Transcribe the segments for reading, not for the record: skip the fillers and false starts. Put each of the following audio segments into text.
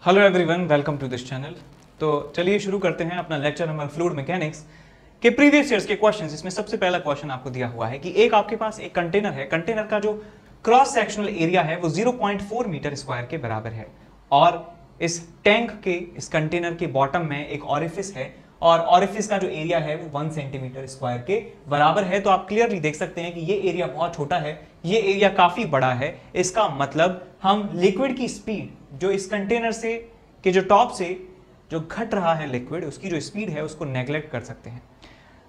Hello everyone, welcome to this channel. तो चलिए शुरू करते हैं अपना लेक्चर नंबर फ्लूइड मैकेनिक्स के प्रीवियस ईयर्स के क्वेश्चंस। इसमें सबसे पहला क्वेश्चन आपको दिया हुआ है कि एक आपके पास एक कंटेनर है, कंटेनर का जो क्रॉस सेक्शनल एरिया है वो 0.4 मीटर स्क्वायर के बराबर है और इस टैंक के, इस कंटेनर के बॉटम में एक ऑरिफिस है और ऑरिफिस का जो एरिया है वो 1 सेंटीमीटर स्क्वायर के बराबर है। तो आप क्लियरली देख सकते हैं कि ये एरिया बहुत छोटा है, ये एरिया काफी बड़ा है। इसका मतलब हम लिक्विड की स्पीड जो इस कंटेनर से के जो टॉप से जो घट रहा है लिक्विड, उसकी जो स्पीड है उसको नेग्लेक्ट कर सकते हैं।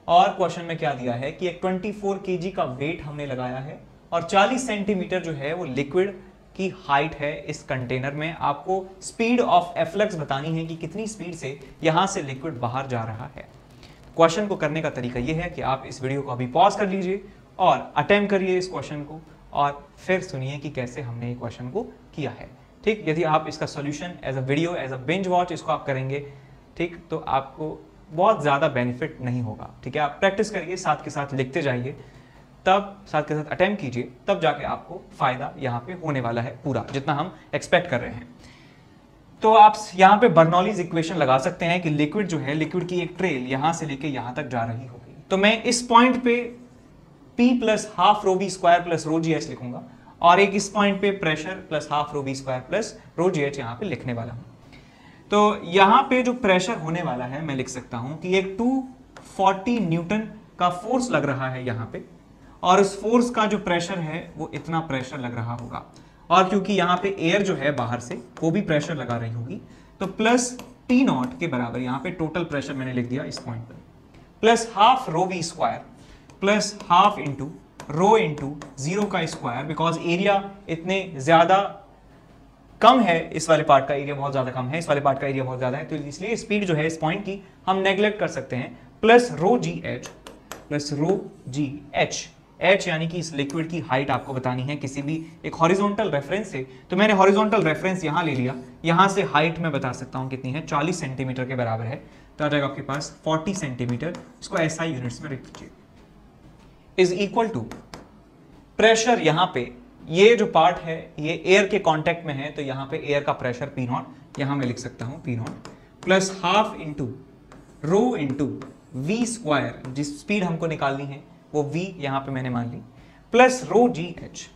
और क्वेश्चन में क्या दिया है कि एक 24 केजी का वेट हमने लगाया है और 40 सेंटीमीटर जो है वो लिक्विड की हाइट है इस कंटेनर में। आपको स्पीड ऑफ एफ्लक्स बतानी है कि कितनी स्पीड से यहां से लिक्विड बाहर जा रहा है। क्वेश्चन को करने का तरीका यह है कि आप इस वीडियो को अभी पॉज कर लीजिए और अटेम्प्ट करिए इस क्वेश्चन को और फिर सुनिए कि कैसे हमने ये क्वेश्चन को किया है। ठीक, यदि आप इसका solution as a video, as a binge watch इसको आप करेंगे, ठीक, तो आपको बहुत ज़्यादा बेनिफिट नहीं होगा। ठीक है, आप प्रैक्टिस करिए, साथ के साथ लिखते जाइए, तब साथ के साथ अटेम्प्ट कीजिए, तब जाके आपको फायदा यहाँ पे होने वाला है पूरा, जितना हम एक्सपेक्ट कर रहे हैं। तो आप यहाँ पे बर्नौलीज इक्वेशन लगा सकते हैं कि लिक्विड जो है, लिक्विड की एक ट्रेल यहाँ से लेके यहाँ तक जा रही होगी। तो मैं इस पॉइंट पे P plus half rho B square plus rho जी एच लिखूंगा और एक इस पॉइंट पे pressure plus half rho B square plus rho जी एच यहाँ पे लिखने वाला हूँ। तो यहाँ पे जो प्रेशर होने वाला है मैं लिख सकता हूँ कि एक 240 न्यूटन का फोर्स लग रहा है यहाँ पे और उस फोर्स का जो प्रेशर है वो इतना प्रेशर लग रहा होगा और क्योंकि यहाँ पे एयर जो है बाहर से वो भी प्रेशर लगा रही होगी, तो प्लस टी नॉट के बराबर यहाँ पे टोटल प्रेशर मैंने लिख दिया इस पॉइंट पर, plus half rho V square plus half into rho into 0 का स्क्वायर, बिकॉज एरिया इतने ज्यादा कम है, इस वाले पार्ट का एरिया बहुत ज्यादा कम है, इस वाले पार्ट का एरिया बहुत ज्यादा है, तो इसलिए स्पीड जो है इस पॉइंट की हम नेग्लेक्ट कर सकते हैं, प्लस रो जी एच प्लस रो जी एच। एच यानी कि इस लिक्विड की हाइट आपको बतानी है किसी भी एक हॉरिजॉन्टल रेफरेंस से। तो मैंने हॉरिजॉन्टल रेफरेंस यहां ले लिया, यहां से हाइट मैं बता सकता हूं कितनी है, 40 सेंटीमीटर के बराबर है। तो आ जाएगा आपके पास 40 सेंटीमीटर, इसको एसआई यूनिट्स में लिख दीजिए, इज इक्वल टू प्रेशर। यहां पे ये जो पार्ट है ये एयर के कांटेक्ट में है, तो यहां पे एयर का प्रेशर पी नॉट, यहां मैं लिख सकता हूं P not plus half into rho into we square, जिस स्पीड हमको निकालनी है वो v यहां पे मैंने मान ली, प्लस रो जी एच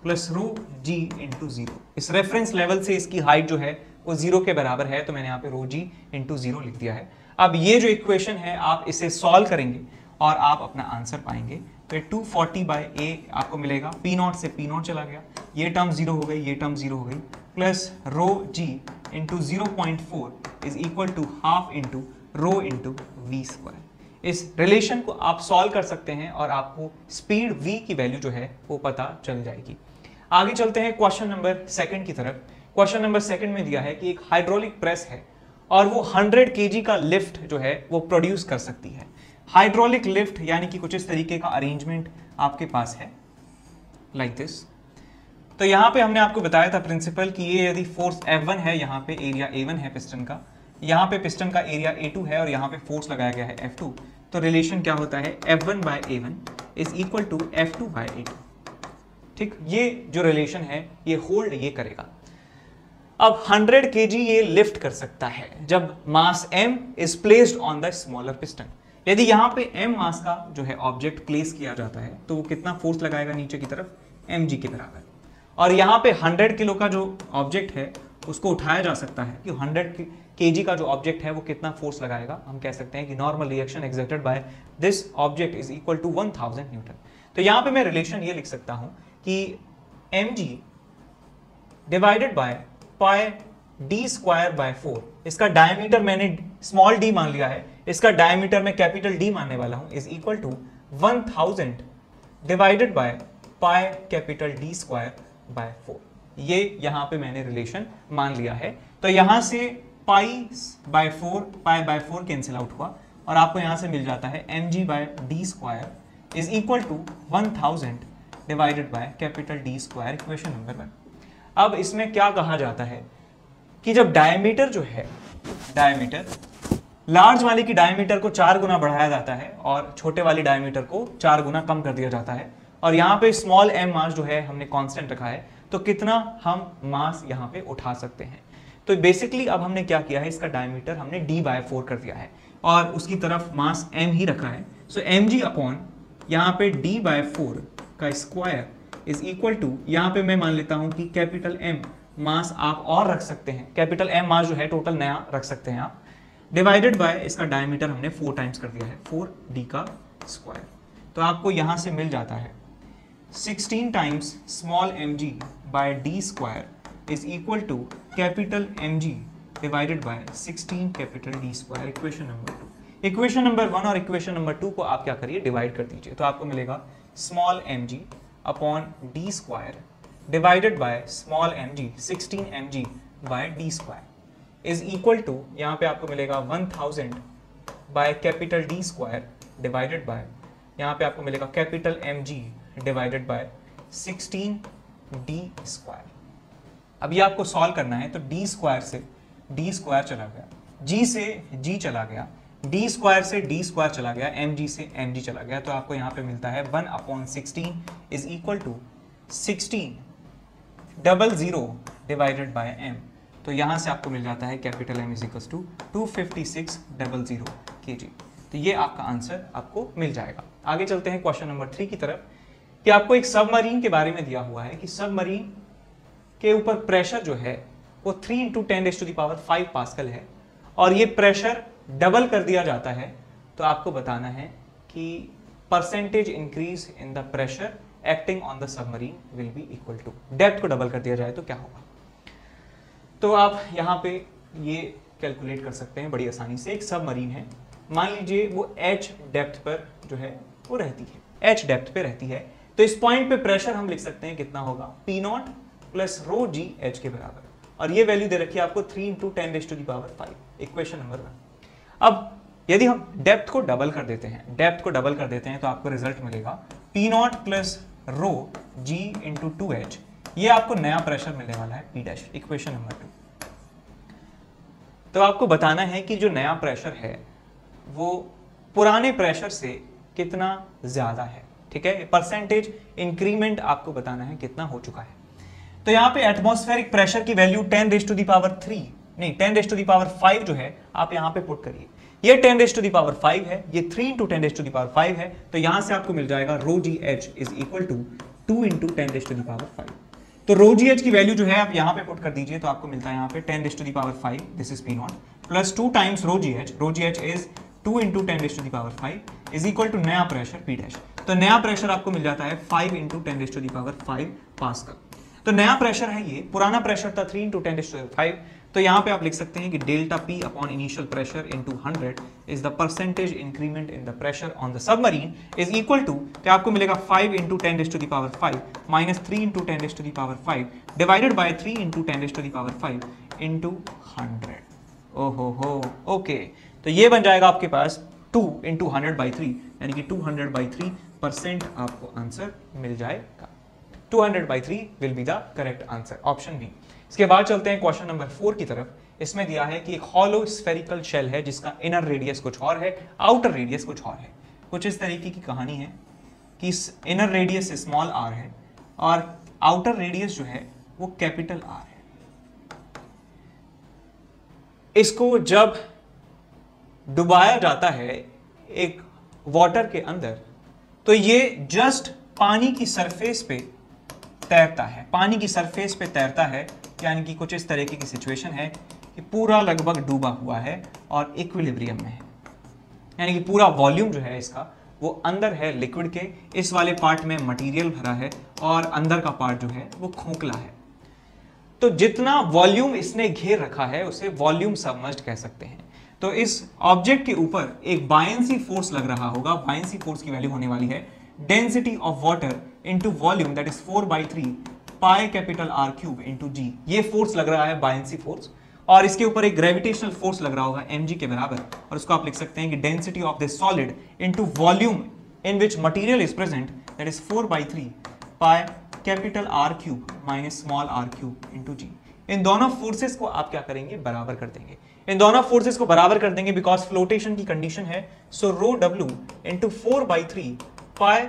प्लस रो जी इंटू 0। इस रेफरेंस लेवल से इसकी हाइट जो है वो 0 के बराबर है, तो मैंने यहाँ पे रो जी इंटू 0 लिख दिया है। अब ये जो इक्वेशन है आप इसे सॉल्व करेंगे और आप अपना आंसर पाएंगे। तो 240 बाई ए आपको मिलेगा, पी नॉट से पी नॉट चला गया, ये टर्म 0 हो गई, ये टर्म 0 हो गई, plus rho ji into 0.4 is equal to half into rho into we square. इस रिलेशन को आप सॉल्व कर सकते हैं और आपको स्पीड v की वैल्यू जो है वो पता चल जाएगी। आगे चलते हैं क्वेश्चन नंबर 2 की तरफ। क्वेश्चन नंबर 2 में दिया है कि एक हाइड्रोलिक प्रेस है और वो 100 केजी का लिफ्ट जो है वो प्रोड्यूस कर सकती है। हाइड्रोलिक लिफ्ट यानी कि कुछ इस तरीके का अरेंजमेंट आपके पास है, लाइक दिस। तो यहां पे हमने आपको बताया था प्रिंसिपल कि ये यदि फोर्स F1 है, यहाँ पे एरिया A1 है पिस्टन का, यहाँ पे पिस्टन का एरिया A2 है और यहाँ पे फोर्स लगाया गया है F2, तो रिलेशन क्या होता है F1 by A1 is equal to F2 by A2। ठीक, ये जो रिलेशन है ये होल्ड ये करेगा। अब 100 kg ये लिफ्ट कर सकता है जब मास m is placed on the smaller piston. यदि यहाँ पे m मास का जो है ऑब्जेक्ट प्लेस किया जाता है तो वो कितना फोर्स लगाएगा नीचे की तरफ, mg के बराबर। और यहाँ पे 100 किलो का जो ऑब्जेक्ट है उसको उठाया जा सकता है कि 100 kg का जो ऑब्जेक्ट है वो कितना फोर्स लगाएगा। हम कह सकते हैं कि normal reaction exerted by this object is equal to 1000 newton. तो यहाँ पे मैं रिलेशन ये लिख सकता हूं कि mg divided by pi D square by 4, इसका डायमीटर मैंने स्मॉल d मान लिया है, इसका डायमीटर मैं कैपिटल D मानने वाला हूं, is equal to 1000 divided by pi capital D square by 4। ये यहां पे मैंने रिलेशन मान लिया है। तो यहां से पाई बाय 4 कैंसिल आउट हुआ और आपको यहां से मिल जाता है mg by D square is equal to 1000 divided by capital D square, equation number 1। अब इसमें क्या कहा जाता है कि जब डायमीटर जो है, डायमीटर लार्ज वाली की डायमीटर को 4 गुना बढ़ाया जाता है और छोटे वाली डायमीटर को 4 गुना कम कर दिया जाता है, और यहाँ पे स्मॉल m मास जो है हमने कांस्टेंट रखा है, तो कितना हम मास यहाँ पे उठा सकते हैं। तो बेसिकली अब हमने क्या किया है, इसका डायमीटर हमने d/4 कर दिया है और उसकी तरफ मास m ही रखा है। सो mg अपॉन यहाँ पे d/4 का स्क्वायर इज इक्वल टू, यहाँ पे मैं मान लेता हूँ कि कैपिटल M मास आप और रख सकते हैं, कैपिटल M मास जो है टोटल नया रख सकते हैं आप, डिवाइडेड बाय इसका डायमीटर हमने 4 टाइम्स कर दिया है, 4d का स्क्वायर। तो आपको यहाँ से मिल जाता है 16 times small mg by d square is equal to capital mg divided by 16 capital d square. Equation number 2, equation number 1 और इक्वेशन नंबर 2 को आप क्या करिए, डिवाइड कर दीजिए। तो आपको मिलेगा small mg upon d square divided by small mg 16 mg by d square is equal to, यहाँ पे आपको मिलेगा 1000 by capital d square divided by, यहाँ पे आपको मिलेगा capital mg divided by 16d square. अब ये आपको सॉल्व करना है, तो d स्क्वायर से d स्क्वायर चला गया, g से g चला गया, d स्क्वायर से d स्क्वायर चला गया, mg से mg चला गया, तो आपको यहाँ पे मिलता है 1/16 is equal to 1600 divided by m। तो यहाँ से आपको मिल जाता है capital M is equal to 25600 kg। तो ये आपका आंसर आपको मिल जाएगा। आगे चलते हैं क्वेश्चन नंबर 3 की तरफ, कि आपको एक सबमरीन के बारे में दिया हुआ है कि सबमरीन के ऊपर प्रेशर जो है वो 3 × 10⁵ पास्कल है और ये प्रेशर डबल कर दिया जाता है। तो आपको बताना है कि percentage increase in the pressure acting on the submarine will be equal to, depth को डबल कर दिया जाए तो क्या होगा। तो आप यहाँ पे ये कैलकुलेट कर सकते हैं बड़ी आसानी से। एक सबमरीन है, मान लीजिए वो h डेप्थ पर जो है वो रहती है, h डेप्थ पे रहती है, तो इस पॉइंट पे प्रेशर हम लिख सकते हैं कितना होगा, P0 प्लस रो जी एच के बराबर, और ये वैल्यू दे रखी है आपको 3 × 10⁵, इक्वेशन नंबर 1। अब यदि हम डेप्थ को डबल कर देते हैं, डेप्थ को डबल कर देते हैं तो आपको रिजल्ट मिलेगा P0 प्लस रो जी इंटू 2h, ये आपको नया प्रेशर मिलने वाला है P', इक्वेशन नंबर 2। तो आपको बताना है कि जो नया प्रेशर है वो पुराने प्रेशर से कितना ज्यादा है, ठीक है, परसेंटेज इंक्रीमेंट आपको बताना है कितना हो चुका है। तो यहाँ पे एटमॉस्फेरिक प्रेशर की वैल्यू 10⁵ नहीं 10⁵ जो है आप यहाँ पे पुट करिए, ये 10⁵ है, ये 3 × 10⁵ है, तो यहाँ से आपको मिल जाएगा rho ji h is equal to 2 × 10⁵। तो रो जी एच की वैल्यू जो है आप यहाँ पे पुट कर दीजिए, तो आपको मिलता है यहाँ पे 10⁵, this is P0 plus 2 times rho ji h is 2 × 10⁵ is equal to नया प्रेशर P'। तो नया प्रेशर आपको मिल जाता है 5 × 10⁵ पास्कल। तो नया प्रेशर है ये, पुराना प्रेशर था 3 × 10⁵। तो यहाँ पे आप लिख सकते हैं कि delta P upon initial pressure into 100 is the percentage increment in the pressure on the submarine is equal to, तो आपको मिलेगा 5 × 10⁵ माइनस 3 × 10⁵ डिवाइडेड बाय 3 × 10⁵ इंटू 100। ओहो हो, ओके, तो ये बन जाएगा आपके पास 2 × 100/3, यानी कि 200/3% आपको आंसर मिल जाएगा। 200/3 will be the correct answer, option B. इसके बाद चलते हैं क्वेश्चन नंबर 4 की तरफ। इसमें दिया है कि एक हॉलो स्फेरिकल शेल है जिसका इनर रेडियस कुछ और है, आउटर रेडियस कुछ और है। कुछ इस तरीके की कहानी है कि इनर रेडियस स्मॉल r है और आउटर रेडियस जो है वो कैपिटल R है। इसको जब डुबाया जाता है एक वाटर के अंदर तो ये जस्ट पानी की सरफेस पे तैरता है, पानी की सरफेस पे तैरता है, यानी कि कुछ इस तरीके की सिचुएशन है कि पूरा लगभग डूबा हुआ है और इक्विलिब्रियम में है, यानी कि पूरा वॉल्यूम जो है इसका वो अंदर है लिक्विड के, इस वाले पार्ट में मटेरियल भरा है और अंदर का पार्ट जो है वो खोखला है। तो जितना वॉल्यूम इसने घेर रखा है उसे वॉल्यूम सबमर्ज्ड कह सकते हैं। तो इस ऑब्जेक्ट के ऊपर एक बायंसी फोर्स लग रहा होगा, बायंसी फोर्स की वैल्यू होने वाली है density of water into volume, that is 4/3 pi capital R cube into G। ये फोर्स लग रहा है बायंसी फोर्स, और इसके ऊपर एक ग्रेविटेशनल फोर्स लग रहा होगा mg के बराबर, और उसको आप लिख सकते हैं कि density of this solid into volume in which material is present, that is 4/3 pi capital R cube minus small r cube into G। इन दोनों फोर्सेस को आप क्या करेंगे, बराबर कर देंगे। इन दोनों फोर्सेस को बराबर कर देंगे बिकॉज फ्लोटेशन की कंडीशन है। So rho W into 4/3 pi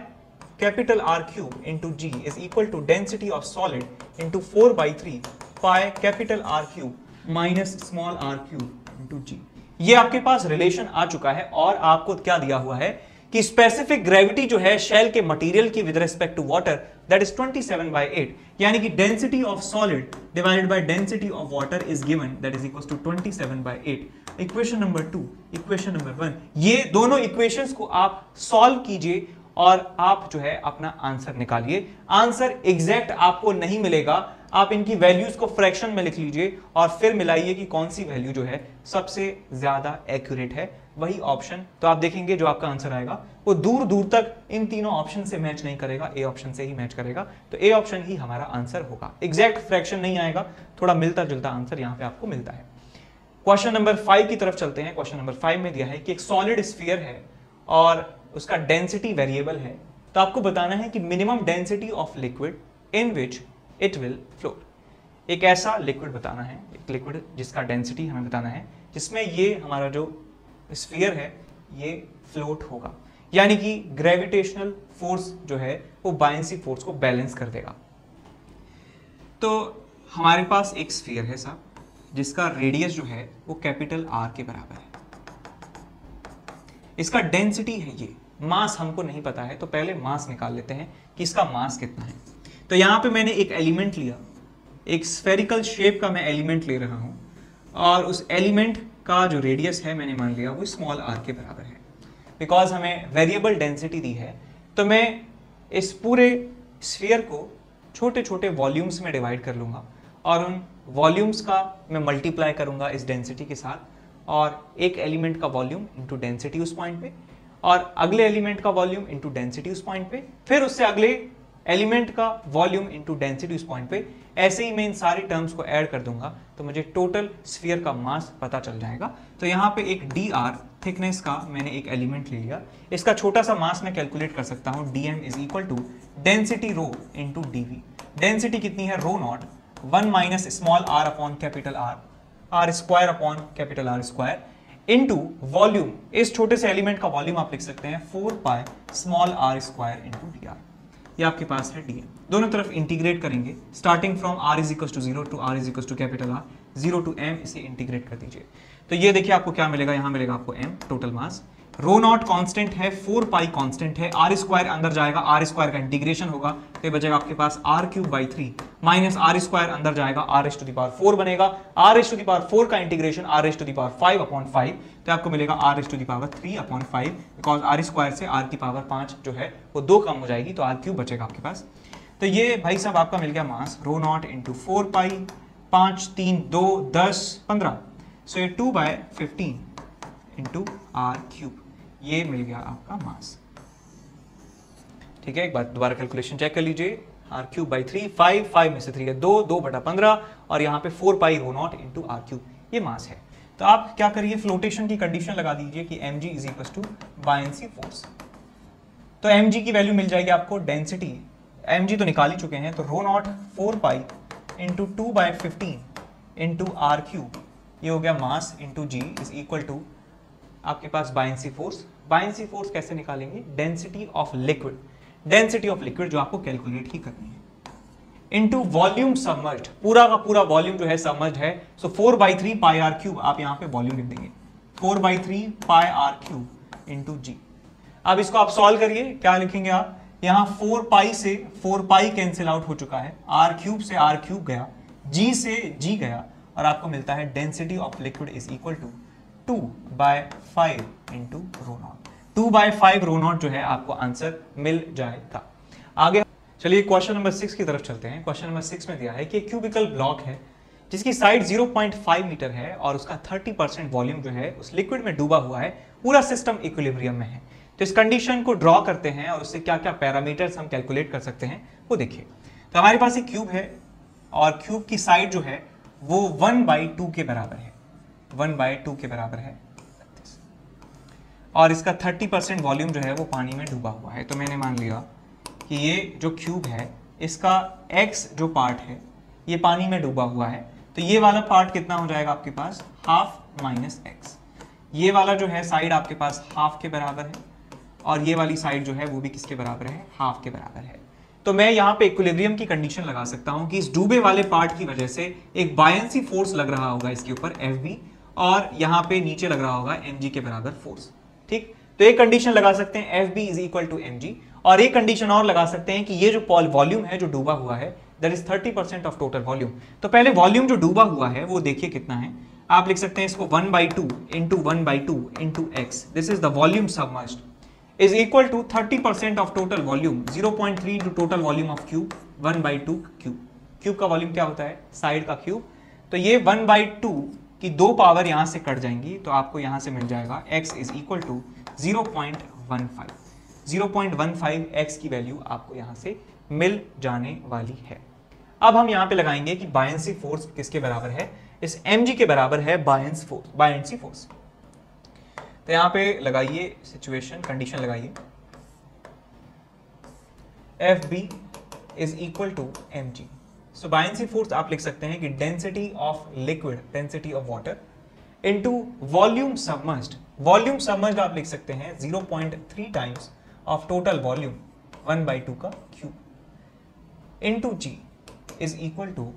capital R cube into G is equal to density of solid into 4/3 pi capital R cube minus small r cube into g. ये आपके पास relation आ चुका है और आपको क्या दिया हुआ है कि स्पेसिफिक ग्रेविटी जो है शेल के मटेरियल की with respect to water that is 27/8, यानी कि density of solid divided by density of water is given that is equals to 27/8। Equation number 2, equation number 1, ये दोनों इक्वेशंस को आप सॉल्व कीजिए और आप जो है अपना आंसर निकालिए। आंसर एग्जैक्ट आपको नहीं मिलेगा, आप इनकी वैल्यूज को फ्रैक्शन में लिख लीजिए और फिर मिलाइए कि कौन सी वैल्यू जो है सबसे ज्यादा एक्यूरेट है, वही ऑप्शन। तो आप देखेंगे जो आपका आंसर आएगा वो दूर दूर तक इन तीनों ऑप्शन से मैच नहीं करेगा, ए ऑप्शन से ही मैच करेगा। तो ए ऑप्शन ही हमारा आंसर होगा। एग्जैक्ट फ्रैक्शन नहीं आएगा, थोड़ा मिलता जुलता आंसर यहां पे आपको मिलता है। क्वेश्चन नंबर 5 की तरफ चलते हैं। क्वेश्चन नंबर 5 में दिया है कि एक सॉलिड स्फीयर है और उसका डेंसिटी वेरिएबल है, तो आपको बताना है कि minimum density of liquid in which it will float. एक ऐसा लिक्विड बताना है, एक लिक्विड जिसका डेंसिटी हमें बताना है जिसमें ये हमारा जो स्फीयर है ये फ्लोट होगा, यानी कि ग्रेविटेशनल फोर्स जो है वो बायंसी फोर्स को बैलेंस कर देगा। तो हमारे पास एक स्फीयर है साहब जिसका रेडियस जो है वो कैपिटल आर के बराबर है, इसका डेंसिटी है ये, मास हमको नहीं पता है, तो पहले मास निकाल लेते हैं कि इसका मास कितना है। तो यहां पे मैंने एक एलिमेंट लिया, एक स्फेरिकल शेप का मैं एलिमेंट ले रहा हूं और उस एलिमेंट का जो रेडियस है मैंने मान लिया वो स्मॉल आर के बराबर है। बिकॉज हमें वेरिएबल डेंसिटी दी है तो मैं इस पूरे स्फीयर को छोटे छोटे वॉल्यूम्स में डिवाइड कर लूंगा और उन वॉल्यूम्स का मैं मल्टीप्लाई करूंगा इस डेंसिटी के साथ, और एक एलिमेंट का वॉल्यूम इंटू डेंसिटी उस पॉइंट पे, और अगले एलिमेंट का वॉल्यूम इंटू डेंसिटी उस पॉइंट पे, फिर उससे अगले एलिमेंट का वॉल्यूम इंटू डेंसिटी उस पॉइंट पे। ऐसे ही मैं इन सारी टर्म्स को ऐड कर दूंगा तो मुझे टोटल स्फीयर का मास पता चल जाएगा। तो यहाँ पे एक dr थिकनेस का मैंने एक एलिमेंट ले लिया, इसका छोटा सा मास मैं कैलकुलेट कर सकता हूँ, dm is equal to density rho into dv। Density कितनी है, rho nought 1 minus small r upon capital r square upon capital R square into volume, इस छोटे से एलिमेंट का वॉल्यूम आप लिख सकते हैं 4 pi small r square into dr। ये आपके पास है dm। दोनों तरफ इंटीग्रेट करेंगे, starting from r is equal to 0 to r is equal to capital R, 0 to m, इसे इंटीग्रेट कर दीजिए। तो ये देखिए आपको क्या मिलेगा, यहाँ मिलेगा आपको m total mass, rho not constant है, 4 पाई कांस्टेंट है, r स्क्वायर अंदर जाएगा, r स्क्वायर का इंटीग्रेशन होगा तो ये बचेगा आपके पास r³ 3 माइनस r स्क्वायर अंदर जाएगा, r⁴ बनेगा, r⁴ का इंटीग्रेशन r⁵5/5, तो आपको मिलेगा r⁵3/5, बिकॉज r स्क्वायर से r⁵5 जो है वो 2 कम हो जाएगी तो r³ बचेगा आपके पास। तो ये भाई साहब आपका मिल गया मास, रो नॉट इंटू 4 पाई 5 3 2 10 15, सो ये 2/15 इंटू r³, ये मिल गया आपका मास। ठीक है, एक बार दोबारा कैलकुलेशन चेक कर लीजिए, r³/3, 5 में से 3 है 2, 2/15 और यहाँ पे 4 पाई रो नॉट इंटू r³, ये मास है। तो आप क्या करिए, फ्लोटेशन की कंडीशन लगा दीजिए कि mg is equal to buoyancy force. तो mg की वैल्यू मिल जाएगी आपको, डेंसिटी mg तो निकाल ही चुके हैं, तो rho nought 4 pi into 2/15 into r³, ये हो गया mass into g is equal to आपके पास बायंसी फोर्स। बायंसी फोर्स कैसे निकालेंगे, density of liquid, density of liquid जो आपको कैलकुलेट ही करनी है, इनटू वॉल्यूम सबमर्ज्ड, पूरा का पूरा वॉल्यूम जो है सबमर्ज्ड है, सो 4/3 पाई r³ आप यहाँ पे वॉल्यूम लिख देंगे, 4/3 पाई r³ इंटू g। अब इसको आप सॉल्व करिए, क्या लिखेंगे आप, यहाँ 4 पाई से 4 पाई कैंसिल आउट हो चुका है, r³ से r³ गया, g से g गया, और आपको मिलता है density of liquid is equal to 2/5 into rho not. 2/5 rho not जो है आपको आंसर मिल जाएगा। आगे चलिए क्वेश्चन नंबर 6 की तरफ चलते हैं। क्वेश्चन नंबर 6 में दिया है कि एक क्यूबिकल ब्लॉक है जिसकी साइड 0.5 मीटर है और उसका 30% वॉल्यूम जो है उस लिक्विड में डूबा हुआ है, पूरा सिस्टम इक्विलिब्रियम में है। तो इस कंडीशन को ड्रॉ करते हैं और उससे क्या क्या पैरामीटर्स हम कैलकुलेट कर सकते हैं वो देखिए। तो हमारे पास एक क्यूब है और क्यूब की साइड जो है वो 1/2 के बराबर है, 1/2 के बराबर है, और इसका 30% वॉल्यूम जो है वो पानी में डूबा हुआ है। तो मैंने मान लिया कि ये जो क्यूब है इसका x जो पार्ट है ये पानी में डूबा हुआ है, तो ये वाला पार्ट कितना हो जाएगा आपके पास, हाफ माइनस x। ये वाला जो है साइड आपके पास हाफ के बराबर है और ये वाली साइड जो है वो भी किसके बराबर है, हाफ के बराबर है। तो मैं यहाँ पे इक्विलिब्रियम की कंडीशन लगा सकता हूँ कि इस डूबे वाले पार्ट की वजह से एक बायंसी फोर्स लग रहा होगा इसके ऊपर Fb, और यहाँ पे नीचे लग रहा होगा mg के बराबर फोर्स। ठीक, तो एक कंडीशन लगा सकते हैं Fb is equal to mg, और एक कंडीशन और लगा सकते हैं कि ये जो वॉल्यूम है जो डूबा हुआ है that is 30% of total volume. तो पहले वॉल्यूम जो डूबा हुआ है वो देखिए कितना है, आप लिख सकते हैं इसको 1/2 into 1/2 into x, this is the volume submerged, is equal to 30% of total volume, 0.3 into total volume of cube, 1/2 cube। Cube का वॉल्यूम क्या होता है? साइड का क्यूब। तो ये 1/2 की 2 पावर यहां से कट जाएंगी, तो आपको यहां से मिल जाएगा x is equal to 0.15। 0.15 x की वैल्यू आपको यहां से मिल जाने वाली है। अब हम यहां पे लगाएंगे कि बायंसी फोर्स किसके बराबर है? इस mg के बराबर है बायंसी फोर्स। तो यहां पे लगाइए सिचुएशन, कंडीशन लगाइए, Fb is equal to mg। So buoyancy force आप लिख सकते हैं कि density of liquid, density of water into volume submerged. Volume submerged आप लिख सकते हैं 0.3 टाइम्स ऑफ टोटल वॉल्यूम 1/2 का cube into g is equal to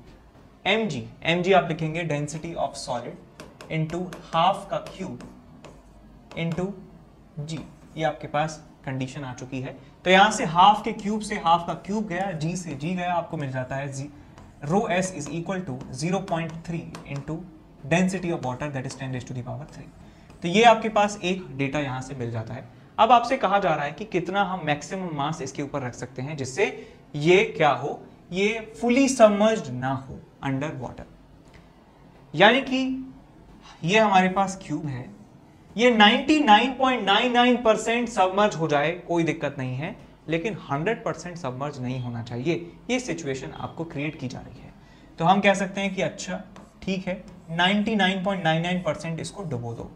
mg। mg आप लिखेंगे density of solid into half का क्यूब इनटू g। ये आपके पास कंडीशन आ चुकी है। तो यहां से हाफ के क्यूब से हाफ का क्यूब गया, g से g गया, आपको मिल जाता है rho s is equal to 0.3 into density of water that is 10⁻³ तो ये आपके पास एक डेटा यहां से मिल जाता है। अब आपसे कहा जा रहा है कि कितना हम मैक्सिमम मास इसके ऊपर रख सकते हैं जिससे ये क्या हो, ये फुली सबमर्ज्ड ना हो अंडर वाटर। यानी कि ये हमारे पास क्यूब है, ये 99.99% सबमर्ज हो जाए कोई दिक्कत नहीं है, लेकिन 100% सबमर्ज नहीं होना चाहिए। ये सिचुएशन आपको क्रिएट की जा रही है। तो हम कह सकते हैं कि अच्छा ठीक है 99.99% इसको डुबो दो।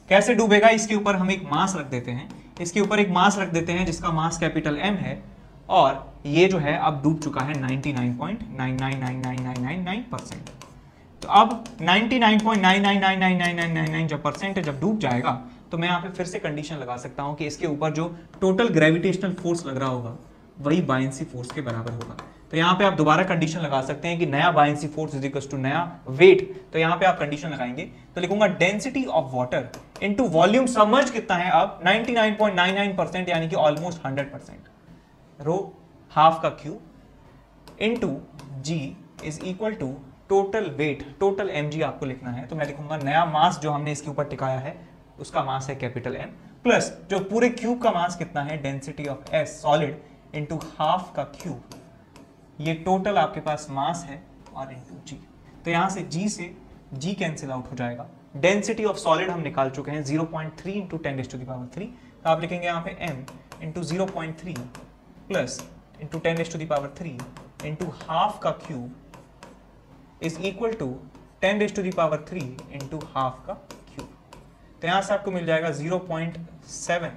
कैसे डूबेगा? इसके ऊपर हम एक मास रख देते हैं, इसके ऊपर एक मास रख देते हैं जिसका मास कैपिटल M है, और ये जो है अब डूब चुका है 99.999999% तो अब 99.99999999 जब परसेंट जब डूब जाएगा तो मैं यहाँ पे फिर से कंडीशन लगा सकता हूँ कि इसके ऊपर जो टोटल ग्रेविटेशनल फोर्स लग रहा होगा वही बायंसी फोर्स के बराबर होगा। तो यहाँ पे आप दोबारा कंडीशन लगा सकते हैं कि नया buoyancy force is equal to नया वेट। तो यहाँ पे आप कंडीशन लगाएंगे तो लिखूंगा density of water into volume submerge कितना है अब 99.99% यानी कि ऑलमोस्ट 100%, रो हाफ का cube into g is equal to total weight, total mg आपको लिखना है। तो मैं लिखूंगा नया मास जो हमने इसके ऊपर टिकाया है उसका मास है कैपिटल M, प्लस जो पूरे क्यूब का मास कितना है density of S solid into half का क्यूब, ये टोटल आपके पास मास है, और इनटू g। तो यहां से g g कैंसिल आउट हो जाएगा। डेंसिटी ऑफ सॉलिड हम निकाल चुके हैं 0.3 इंटू 10⁻³ तो आप लिखेंगे यहाँ पे m into 0.3 plus into 10⁻³ into half का cube is equal to 10⁻³ into half का क्यूब। तो यहां से आपको मिल जाएगा 0.7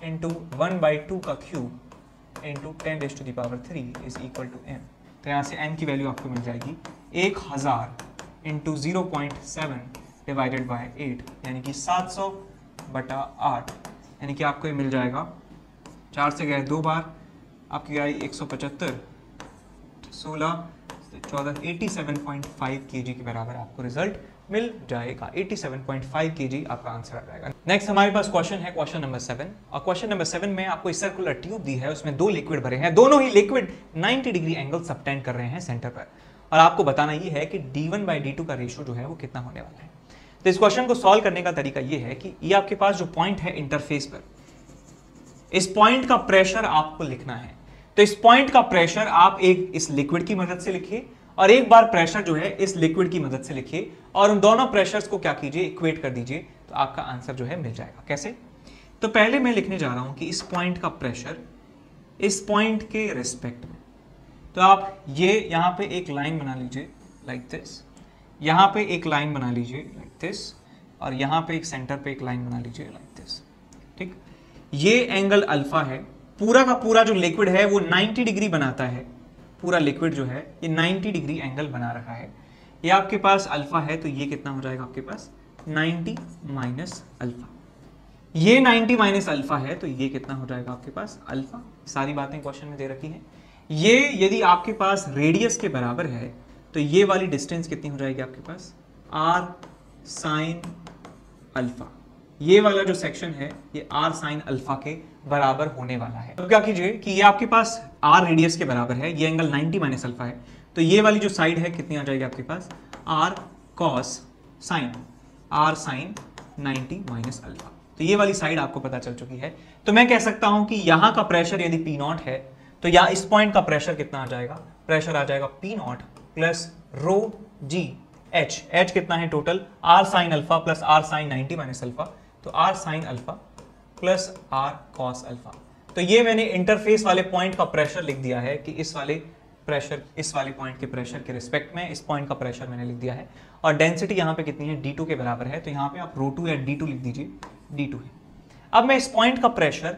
इंटू 1/2 का cube into 10⁻³ is equal to m। तो यहां से m की वैल्यू आपको मिल जाएगी 1000 इंटू 0.7 डिवाइडेड बाय 8 यानी कि 700/8 यानी कि आपको ये मिल जाएगा 4 से गए 2 बार, आपकी आई 175 16 14 87.5 kg के बराबर आपको रिजल्ट मिल जाएगा। 87.5 kg आपका आंसर आ जाएगा। नेक्स्ट हमारे पास क्वेश्चन है क्वेश्चन नंबर 7, और क्वेश्चन नंबर 7 में आपको इस सर्कुलर ट्यूब दी है, उसमें 2 लिक्विड भरे हैं, दोनों ही लिक्विड 90 डिग्री एंगल सबटेंड कर रहे हैं सेंटर पर, और आपको बताना ये है कि d1/d2 का रेशियो जो है वो कितना होने वाला है। तो इस क्वेश्चन को सॉल्व करने का तरीका ये है कि ये आपके पास जो पॉइंट है इंटरफेस पर, इस पॉइंट का प्रेशर आपको लिखना है। तो इस पॉइंट का प्रेशर आप एक इस लिक्विड की मदद से लिखिए और एक बार प्रेशर जो है इस लिक्विड की मदद से लिखिए, और उन दोनों प्रेशर्स को क्या कीजिए, इक्वेट कर दीजिए, तो आपका आंसर जो है मिल जाएगा। कैसे? तो पहले मैं लिखने जा रहा हूं कि इस पॉइंट का प्रेशर इस पॉइंट के रिस्पेक्ट में, तो आप ये यहां पे एक लाइन बना लीजिए लाइक दिस, यहां पे एक लाइन बना लीजिए लाइक दिस, और यहां पे एक सेंटर पे एक लाइन बना लीजिए लाइक दिस। ठीक, ये एंगल अल्फा है, पूरा का पूरा जो लिक्विड है वो 90 डिग्री बनाता है, पूरा लिक्विड जो है ये 90 डिग्री एंगल बना रखा है। ये आपके पास अल्फा है, तो ये कितना हो जाएगा आपके पास 90 माइनस अल्फा। ये 90 माइनस अल्फा है, तो ये कितना हो जाएगा आपके पास अल्फा। सारी बातें क्वेश्चन में दे रखी हैं। ये यदि आपके पास रेडियस के बराबर है तो ये वाली डिस्टेंस कितनी हो जाएगी आपके पास, r साइन अल्फा। ये वाला जो सेक्शन है ये r साइन अल्फा के बराबर होने वाला है। तो क्या कीजिए कि ये आपके पास r रेडियस के बराबर है, ये एंगल 90 माइनस अल्फा है, तो ये वाली जो साइड है कितनी आ जाएगी आपके पास, r cos sine, r sine 90 minus alpha. तो ये वाली साइड आपको पता चल चुकी है। तो मैं कह सकता हूं कि यहां का प्रेशर यदि P नॉट है तो या इस पॉइंट का प्रेशर कितना आ जाएगा, प्रेशर आ जाएगा P not plus rho ji h, h कितना है total, r sine alpha plus r sine 90 minus alpha, तो r sine alpha plus r cos alpha. तो ये मैंने इंटरफेस वाले पॉइंट का प्रेशर लिख दिया है कि इस वाले प्रेशर, इस वाले पॉइंट के प्रेशर के रिस्पेक्ट में इस पॉइंट का प्रेशर मैंने लिख दिया है। और डेंसिटी यहाँ पे कितनी है, d2 के बराबर है, तो यहाँ पे आप रो2 या d2 लिख दीजिए, d2 है। अब मैं इस पॉइंट का प्रेशर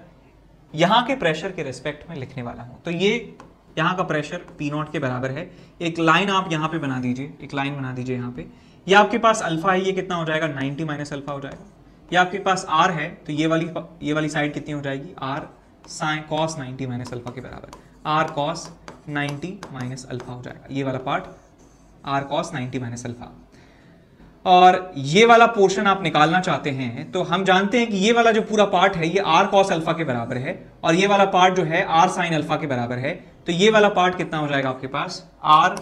यहाँ के प्रेशर के रिस्पेक्ट में लिखने वाला हूँ। तो ये यहाँ का प्रेशर P नॉट के बराबर है। एक लाइन आप यहाँ पे बना दीजिए, एक लाइन बना दीजिए यहाँ पे। ये आपके पास अल्फा है, ये कितना हो जाएगा, 90 माइनस अल्फा हो जाएगा। ये आपके पास r है, तो ये वाली साइड कितनी हो जाएगी, r sine cos 90 minus alpha के बराबर, r cos 90 माइनस अल्फा हो जाएगा। ये वाला part r cos 90 minus alpha. और ये वाला पोर्शन आप निकालना चाहते हैं तो हम जानते हैं कि ये वाला जो पूरा पार्ट है ये r cos अल्फा के बराबर है, और ये वाला पार्ट जो है r साइन अल्फा के बराबर है। तो ये वाला पार्ट कितना हो जाएगा आपके पास, r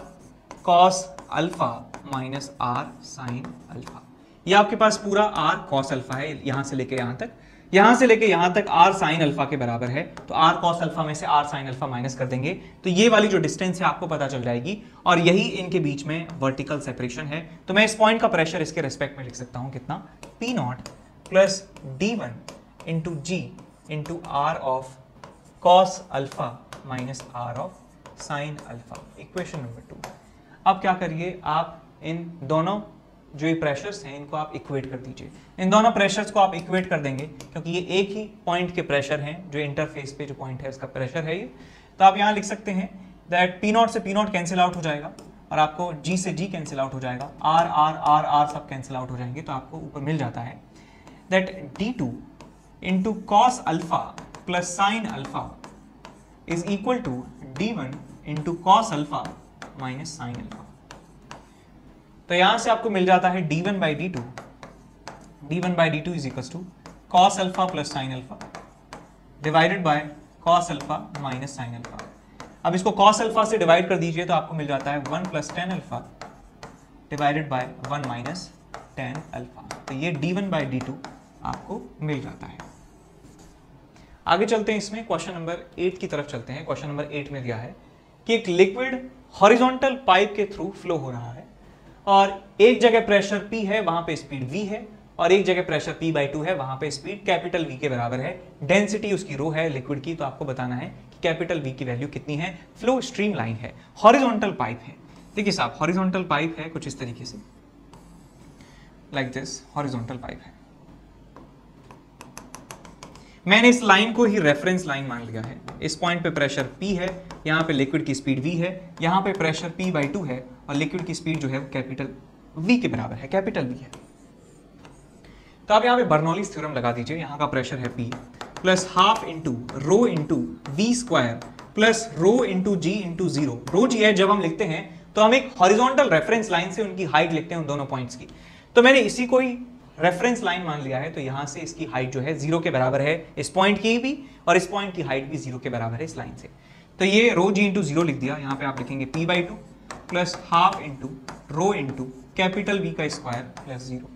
cos alpha minus r sine alpha. ये आपके पास पूरा r cos अल्फा है, यहां से लेके यहां तक, यहां से लेके यहां तक r साइन अल्फा के बराबर है। तो r cos अल्फा में से r साइन अल्फा माइनस कर देंगे तो ये वाली जो डिस्टेंस है आपको पता चल जाएगी, और यही इनके बीच में वर्टिकल सेपरेशन है। तो मैं इस पॉइंट का प्रेशर इसके रेस्पेक्ट में लिख सकता हूं कितना, P not plus d1 into g into r of cos alpha minus r of sine alpha, equation number 2। अब क्या करिए, आप इन दोनों जो ये प्रेशर्स हैं इनको आप इक्वेट कर दीजिए। इन दोनों प्रेशर्स को आप इक्वेट कर देंगे क्योंकि ये एक ही पॉइंट के प्रेशर हैं, जो इंटरफेस पे जो पॉइंट है इसका प्रेशर है ये। तो आप यहाँ लिख सकते हैं दैट P नॉट से P नॉट कैंसिल आउट हो जाएगा और आपको G से G कैंसिल आउट हो जाएगा, R R R R सब कैंसिल आउट हो जाएंगे। तो आपको ऊपर मिल जाता है that D2 into cos alpha plus sine alpha is equal to D1 into cos alpha minus sine alpha. तो यहां से आपको मिल जाता है d1 by D two is equal to cos alpha plus sine alpha divided by cos alpha minus sine alpha. अब इसको cos alpha से डिवाइड कर दीजिए तो आपको मिल जाता है 1 plus tan alpha divided bye 1 minus tan alpha. तो ये d1 बाई डी टू आपको मिल जाता है। आगे चलते हैं, इसमें क्वेश्चन नंबर 8 की तरफ चलते हैं। क्वेश्चन नंबर 8 में दिया है कि एक लिक्विड हॉरिजॉन्टल पाइप के थ्रू फ्लो हो रहा है और एक जगह प्रेशर P है, वहां पे स्पीड V है, और एक जगह प्रेशर P/2 है, वहां पे स्पीड कैपिटल V के बराबर है। डेंसिटी उसकी रो है लिक्विड की, तो आपको बताना है कि कैपिटल V की वैल्यू कितनी है। फ्लो स्ट्रीम लाइन है, हॉरिजॉन्टल पाइप है। देखिए साहब, हॉरिजॉन्टल पाइप है कुछ इस तरीके से, लाइक दिस हॉरिजॉन्टल पाइप है। मैंने इस लाइन को ही रेफरेंस लाइन मान लिया है। इस पॉइंट पे प्रेशर P है, यहाँ पे लिक्विड की स्पीड V है, यहाँ पे प्रेशर P/2 है और लिक्विड की स्पीड जो है वो कैपिटल V के बराबर है, कैपिटल V है। तो आप यहाँ पे बर्नौलीज थ्योरम लगा दीजिए। यहाँ का प्रेशर है P plus half into rho into V square plus rho into G into 0। रो G है, जब हम लिखते हैं तो हम एक हॉरिजॉन्टल रेफरेंस लाइन से उनकी हाइट लिखते हैं उन दोनों पॉइंट्स की। तो मैंने इसी को ही रेफरेंस लाइन मान लिया है, तो यहां से इसकी हाइट जो है 0 के बराबर है, इस पॉइंट की भी, और इस पॉइंट की हाइट भी 0 के बराबर है इस लाइन से। तो ये रो G इंटू 0 लिख दिया। यहाँ पे आप लिखेंगे P/2 plus half into rho into capital V का स्क्वायर प्लस 0।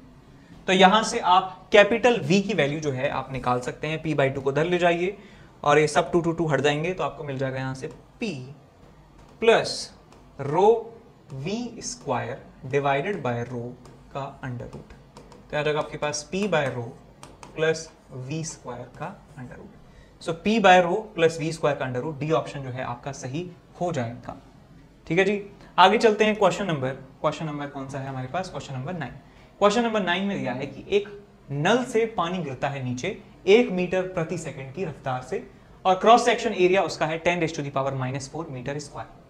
तो यहां से आप कैपिटल V की वैल्यू जो है आप निकाल सकते हैं। P/2 को धर ले जाइए और ये सब 2 हट जाएंगे, तो आपको मिल जाएगा यहां से P plus rho V square divided by rho का अंडर रूट। तो आ जाएगा आपके पास P/रो प्लस V स्क्वायर का अंडर रूट। सो P/रो प्लस V स्क्वायर का अंडर रूट, डी ऑप्शन जो है आपका सही हो जाएगा। ठीक है जी, आगे चलते हैं। क्वेश्चन नंबर कौन सा है हमारे पास, क्वेश्चन नंबर 9। क्वेश्चन नंबर 9 में दिया है कि एक नल से पानी गिरता है नीचे 1 मीटर प्रति सेकंड की रफ्तार से और क्रॉस सेक्शन एरिया उसका है 10⁻⁻⁴ मीटर स्क्वायर।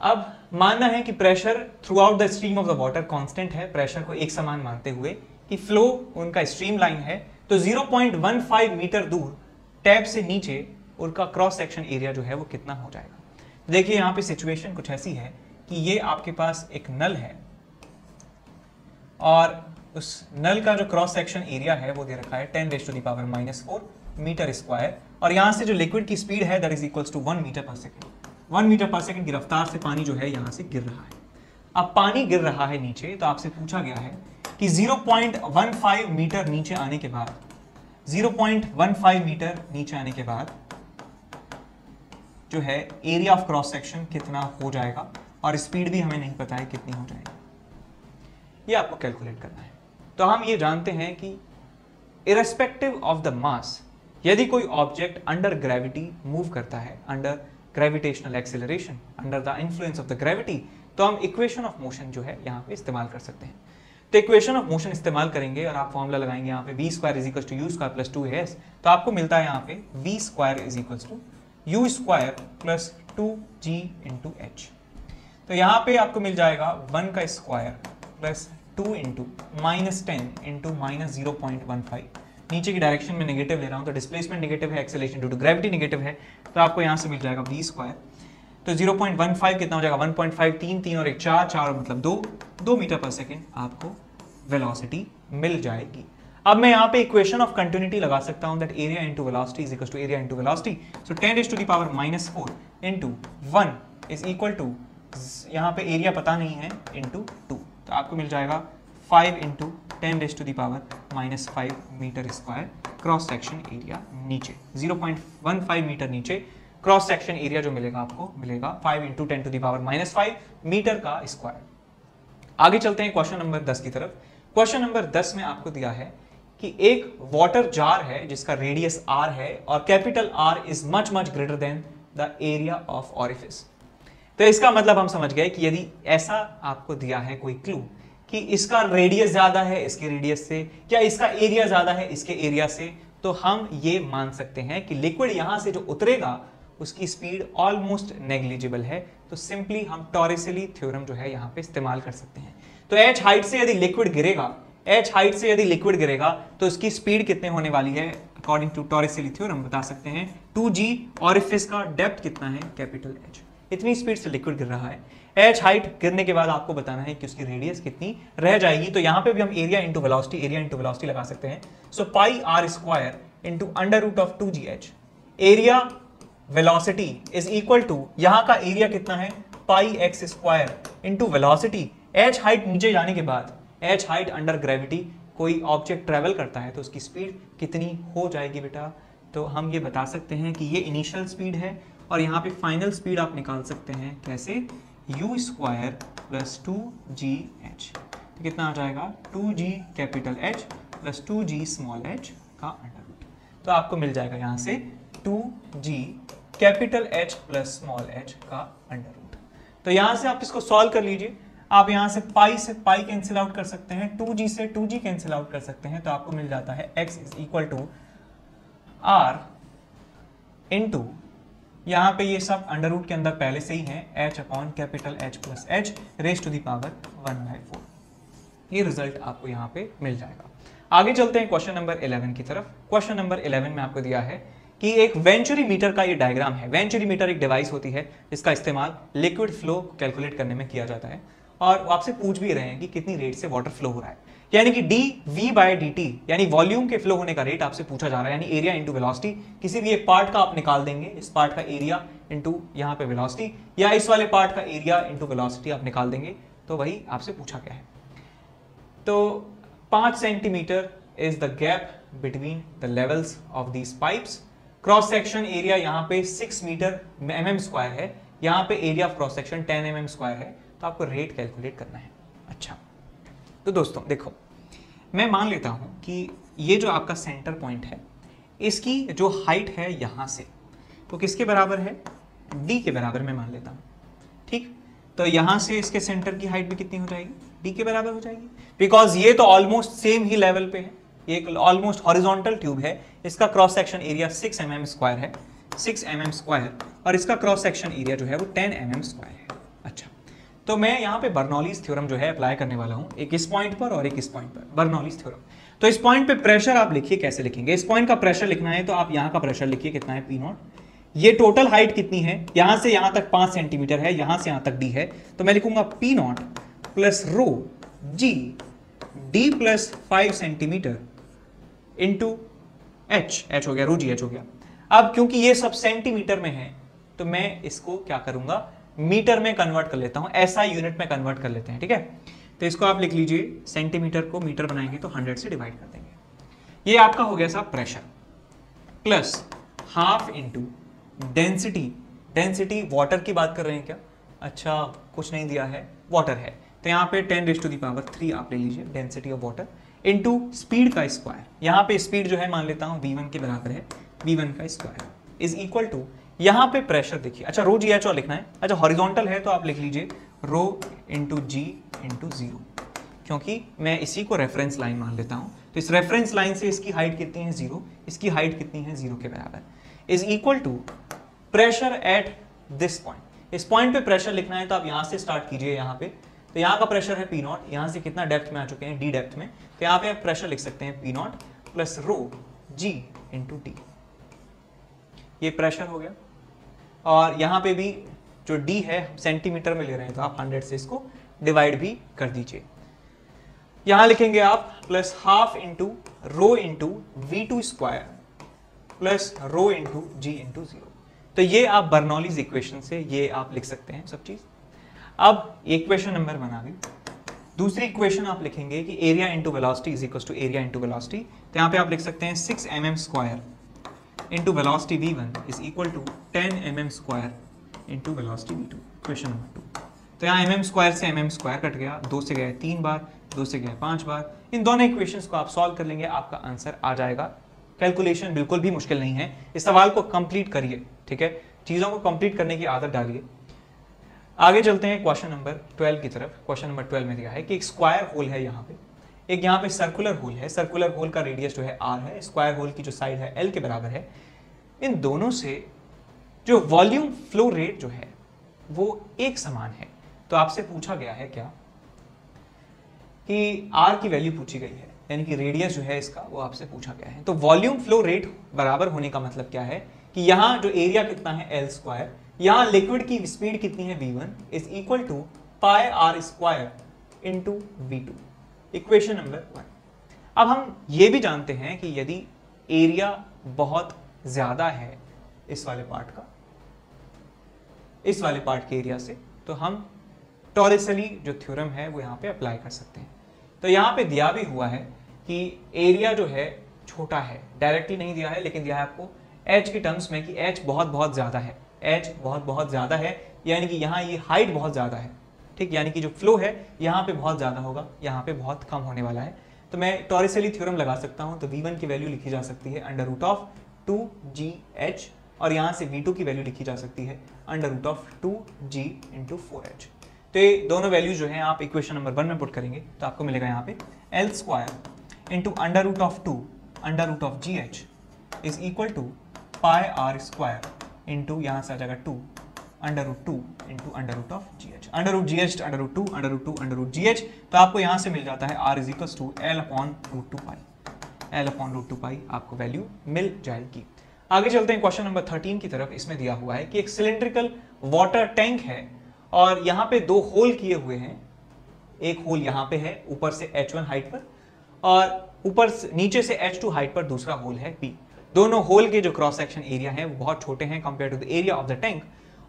अब मानना है कि pressure through out the stream of the water constant है, प्रेशर को एक समान मानते हुए कि फ्लो उनका स्ट्रीम लाइन है, तो 0.15 मीटर दूर टैप से नीचे उनका क्रॉस सेक्शन एरिया जो है वो कितना हो जाएगा। देखिए यहाँ पे सिचुएशन कुछ ऐसी है कि ये आपके पास एक नल है और उस नल का जो क्रॉस सेक्शन एरिया है वो दे रखा है 10⁻⁻⁴ मीटर स्क्वायर, और यहाँ से जो लिक्विड की स्पीड है that is equals to 1 metre per second. 1 metre per second की रफ्तार से पानी जो है यहाँ से गिर रहा है। अब पानी गिर रहा है नीचे, तो आपसे पूछा गया है कि 0.15 मीटर नीचे आने के बाद 0.15 मीटर नीचे आने के बाद जो है एरिया ऑफ क्रॉस सेक्शन कितना हो जाएगा, और स्पीड भी हमें नहीं पता है कितनी हो जाएगी, ये आपको कैलकुलेट करना है। तो हम ये जानते हैं कि इरेस्पेक्टिव ऑफ द मास, यदि कोई ऑब्जेक्ट अंडर ग्रेविटी मूव करता है, under gravitational acceleration, under the influence of the gravity, तो हम इक्वेशन ऑफ मोशन जो है यहाँ पे इस्तेमाल कर सकते हैं। तो इक्वेशन ऑफ मोशन इस्तेमाल करेंगे और आप फॉर्मूला लगाएंगे यहाँ पे v² = u² + 2as, तो आपको मिलता है यहाँ पे v² = u² + 2g × h। तो यहाँ पे आपको मिल जाएगा 1 का स्क्वायर प्लस 2 × -10 × -0.15। नीचे की डायरेक्शन में नेगेटिव ले रहा हूँ तो डिस्प्लेसमेंट नेगेटिव है, acceleration due to gravity negative है, तो आपको यहाँ से मिल जाएगा v²। तो 0.15 कितना हो जाएगा 1.5, 3 और 1 4 मतलब 2 मीटर पर सेकेंड आपको वेलोसिटी मिल जाएगी। अब मैं यहाँ पे इक्वेशन ऑफ कंटिन्यूटी लगा सकता हूँ, that area into velocity is equal to area into velocity. So 10⁻⁻⁴ into 1 is equal to, यहाँ पे एरिया पता नहीं है, इंटू 2, तो आपको मिल जाएगा 5 × 10⁻⁻5 metre square cross section area नीचे, 0.15 मीटर नीचे क्रॉस सेक्शन एरिया जो मिलेगा आपको मिलेगा 5 × 10⁻⁻5 मीटर का स्क्वायर। आगे चलते हैं क्वेश्चन नंबर 10 की तरफ। क्वेश्चन नंबर 10 में आपको दिया है कि एक वाटर जार है जिसका रेडियस r है और capital R is much greater than the area of orifice. तो इसका मतलब हम समझ गए कि यदि ऐसा आपको दिया है कोई क्लू कि इसका रेडियस ज्यादा है इसके रेडियस से, या इसका एरिया ज्यादा है इसके एरिया से, तो हम ये मान सकते हैं कि लिक्विड यहां से जो उतरेगा उसकी स्पीड ऑलमोस्ट नेग्लिजिबल है। तो सिंपली हम टॉरिसेली थ्योरम जो है यहाँ पे इस्तेमाल कर सकते हैं। तो h हाइट से यदि लिक्विड गिरेगा, तो उसकी स्पीड कितने होने वाली है अकॉर्डिंग टू टॉरिसेली थ्योरम बता सकते हैं 2g, ऑरिफिस का डेप्थ कितना है कैपिटल H, इतनी स्पीड से लिक्विड गिर रहा है। h हाइट गिरने के बाद आपको बताना है कि उसकी रेडियस कितनी रह जाएगी। तो यहाँ पे भी हम एरिया इंटू वेलोसिटी लगा सकते हैं। So πr² × √2gh, area velocity is equal to, यहां का एरिया कितना है πx² into velocity. h height नीचे जाने के बाद, h हाइट अंडर ग्रेविटी, कोई ऑब्जेक्ट ट्रेवल करता है तो उसकी स्पीड कितनी हो जाएगी बेटा, तो हम ये बता सकते हैं कि ये इनिशियल स्पीड है और यहाँ पे फाइनल स्पीड आप निकाल सकते हैं कैसे, u² + 2gh, तो कितना आ जाएगा 2g capital H + 2g small h का अंडर रूट। तो आपको मिल जाएगा यहाँ से 2g capital H + small h का अंडर रूट। तो यहां से आप इसको सॉल्व कर लीजिए। आप यहां से पाई कैंसिल आउट कर सकते हैं, 2g से 2g कैंसिल आउट कर सकते हैं, तो आपको मिल जाता है x = r इंटू, यहां पे ये सब अंडर रूट के अंदर पहले से ही है, h upon capital H + h raise to the power 1/4। ये रिजल्ट आपको यहां पे मिल जाएगा। आगे चलते हैं क्वेश्चन नंबर 11 की तरफ। क्वेश्चन नंबर 11 में आपको दिया है कि एक वेंचुरी मीटर का ये डायग्राम है। वेंचुरी मीटर एक डिवाइस होती है जिसका इस्तेमाल लिक्विड फ्लो कैलकुलेट करने में किया जाता है, और आपसे पूछ भी रहे हैं कि कितनी रेट से वाटर फ्लो हो रहा है, यानी कि dv/dt यानी वॉल्यूम के फ्लो होने का रेट आपसे पूछा जा रहा है, यानी एरिया इंटू वेलोसिटी। किसी भी एक पार्ट का आप निकाल देंगे, इस पार्ट का एरिया इंटू यहाँ पे वेलोसिटी, या इस वाले पार्ट का एरिया इंटू वेलोसिटी आप निकाल देंगे, तो वही आपसे पूछा गया है। तो 5 centimetre is the gap between the levels of these pipes. Cross section area यहाँ पे 6 मीटर mm² है, यहाँ पे area of cross section 10 mm² है, तो आपको रेट कैलकुलेट करना है। अच्छा, तो दोस्तों देखो, मैं मान लेता हूं कि ये जो आपका सेंटर पॉइंट है, इसकी जो हाइट है यहां से, तो किसके बराबर है, d के बराबर मैं मान लेता हूं, ठीक। तो यहां से इसके सेंटर की हाइट भी कितनी हो जाएगी, d के बराबर हो जाएगी, बिकॉज ये तो ऑलमोस्ट सेम ही लेवल पे है, ये एक ऑलमोस्ट हॉरिजॉन्टल ट्यूब है, इसका क्रॉस सेक्शन एरिया 6 mm² है, 6 mm², और इसका क्रॉस सेक्शन एरिया जो है वो 10 mm² है। अच्छा, तो मैं यहाँ पे बर्नौलीज थ्योरम जो है अप्लाई करने वाला हूँ, एक इस पॉइंट पर और एक इस पॉइंट पर, बर्नौलीज थ्योरम। तो इस पॉइंट पे प्रेशर आप लिखिए, कैसे लिखेंगे, इस पॉइंट का प्रेशर लिखना है तो आप यहाँ का प्रेशर लिखिए, कितना है P0, ये टोटल हाइट कितनी है, यहां से यहां तक 5 सेंटीमीटर है, यहां से यहां तक डी है, तो मैं लिखूंगा P not plus rho G D plus 5 centimetre into H हो गया, रो जी एच हो गया। अब क्योंकि ये सब सेंटीमीटर में है तो मैं इसको क्या करूंगा, मीटर में कन्वर्ट कर लेता हूं, ऐसा यूनिट में कन्वर्ट कर लेते हैं, ठीक है। तो इसको आप लिख लीजिए, सेंटीमीटर को मीटर बनाएंगे तो 100 से डिवाइड कर देंगे। ये आपका हो गया साहब pressure, plus half into density. Density water की बात कर रहे हैं क्या, अच्छा कुछ नहीं दिया है, वाटर है, तो यहाँ पे 10⁻³ आप ले लीजिए density of water, into speed का स्क्वायर। यहाँ पे स्पीड जो है मान लेता हूँ v1 के बराबर है, v1 का स्क्वायर इज इक्वल टू, यहाँ पे प्रेशर देखिए, अच्छा रो जी एच और लिखना है, अच्छा हॉरिजॉन्टल है तो आप लिख लीजिए रो इंटू जी इंटू 0, क्योंकि मैं इसी को रेफरेंस लाइन मान लेता हूँ, तो इस रेफरेंस लाइन से इसकी हाइट कितनी है 0, इसकी हाइट कितनी है 0 के बराबर, is equal to pressure at this point. इस पॉइंट पे प्रेशर लिखना है तो आप यहाँ से स्टार्ट कीजिए, यहाँ पे तो यहाँ का प्रेशर है पी नॉट, यहाँ से कितना डेप्थ में आ चुके हैं डी डेप्थ में, तो यहाँ पे आप प्रेशर लिख सकते हैं P not plus rho ji into T, ये प्रेशर हो गया। और यहाँ पे भी जो डी है सेंटीमीटर में ले रहे हैं तो आप 100 से इसको डिवाइड भी कर दीजिए। यहाँ लिखेंगे आप plus half into rho into v2 square plus rho into g into 0। तो ये आप बर्नौलीज इक्वेशन से ये आप लिख सकते हैं सब चीज। अब इक्वेशन नंबर 1 आ गई। दूसरी इक्वेशन आप लिखेंगे कि area into velocity is equal to area into velocity, तो यहाँ पे आप लिख सकते हैं 6 mm square into velocity v1 is equal to 10 mm square into velocity v2, equation number 2। तो यहाँ mm स्क्वायर से mm स्क्वायर कट गया, 2 से गए 3 बार, 2 से गए 5 बार। इन दोनों इक्वेशंस को आप सॉल्व कर लेंगे, आपका आंसर आ जाएगा। कैलकुलेशन बिल्कुल भी मुश्किल नहीं है, इस सवाल को कंप्लीट करिए, ठीक है, चीजों को कंप्लीट करने की आदत डालिए। आगे चलते हैं क्वेश्चन नंबर 12 की तरफ। क्वेश्चन नंबर 12 में दिया है कि एक स्क्वायर होल है यहाँ पे, एक यहाँ पे सर्कुलर होल है, सर्कुलर होल का रेडियस जो है r है, स्क्वायर होल की जो साइड है l के बराबर है। इन दोनों से जो वॉल्यूम फ्लो रेट जो है वो एक समान है। तो आपसे पूछा गया है क्या कि r की वैल्यू पूछी गई है, यानी कि रेडियस जो है इसका वो आपसे पूछा गया है। तो वॉल्यूम फ्लो रेट बराबर होने का मतलब क्या है कि यहाँ जो एरिया कितना है l स्क्वायर, यहाँ लिक्विड की स्पीड कितनी है v1 is equal to pi r square into v2, equation number 1। अब हम ये भी जानते हैं कि यदि एरिया बहुत ज्यादा है इस वाले पार्ट का, इस वाले पार्ट के एरिया से, तो हम टॉरिसली जो थ्योरम है वो यहाँ पे अप्लाई कर सकते हैं। तो यहाँ पे दिया भी हुआ है कि एरिया जो है छोटा है, डायरेक्टली नहीं दिया है लेकिन दिया है आपको h के टर्म्स में कि h बहुत बहुत ज्यादा है, h बहुत बहुत ज्यादा है, यानी कि यहाँ ये हाइट बहुत ज्यादा है, ठीक, यानी कि जो फ्लो है यहाँ पे बहुत ज्यादा होगा, यहाँ पे बहुत कम होने वाला है। तो मैं टॉरिसली थ्योरम लगा सकता हूँ, तो v1 की वैल्यू लिखी जा सकती है अंडर रूट ऑफ 2gh, और यहाँ से v2 की वैल्यू लिखी जा सकती है under root of 2g into 4h। तो ये दोनों वैल्यूज जो हैं आप इक्वेशन नंबर 1 में पुट करेंगे तो आपको मिलेगा यहाँ पे l square into under root of 2 under root of gh is equal to pi r square into यहाँ से आ जाएगा 2 under root 2 into under root of gh, under root gh under root 2 under root 2 under root gh। तो आपको यहाँ से मिल जाता है r is equal to l upon root 2 pi, l upon root 2 pi आपको वैल्यू मिल जाएगी। आगे चलते हैं क्वेश्चन नंबर 13 की तरफ। इसमें दिया हुआ है कि एक सिलिंड्रिकल वाटर टैंक है और यहाँ पे 2 होल किए हुए हैं, एक होल यहाँ पे है ऊपर से h1 हाइट पर, और ऊपर नीचे से h2 हाइट पर दूसरा होल है p। दोनों होल के जो क्रॉस सेक्शन एरिया है वो बहुत छोटे हैं compare to the area of the tank,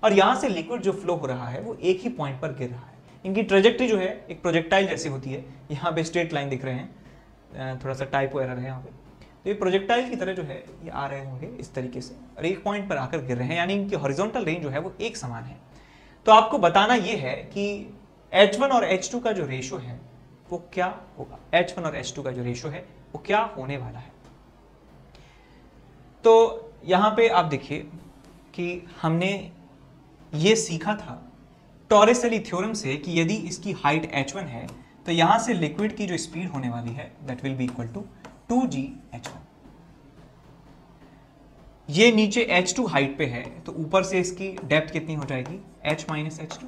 और यहाँ से लिक्विड जो फ्लो हो रहा है वो एक ही पॉइंट पर गिर रहा है। इनकी ट्रेजेक्टरी जो है एक प्रोजेक्टाइल जैसी होती है, यहाँ पे स्ट्रेट लाइन दिख रहे हैं, थोड़ा सा टाइपो एरर है यहाँ पे, तो ये प्रोजेक्टाइल की तरह जो है ये आ रहे होंगे इस तरीके से और एक पॉइंट पर आकर गिर रहे हैं, यानी इनकी हॉरिजॉन्टल रेंज जो है वो एक समान है। तो आपको बताना ये है कि H1 और H2 का जो रेशो है वो क्या होगा, H1 और H2 का जो रेशो है वो क्या होने वाला है। तो यहाँ पे आप देखिए कि हमने ये सीखा था टॉरिसली थ्योरम से कि यदि इसकी हाइट h1 है तो यहां से लिक्विड की जो स्पीड होने वाली है that will be equal to 2gh1। ये नीचे h2 हाइट पे है तो ऊपर से इसकी डेप्थ कितनी हो जाएगी h माइनस h2।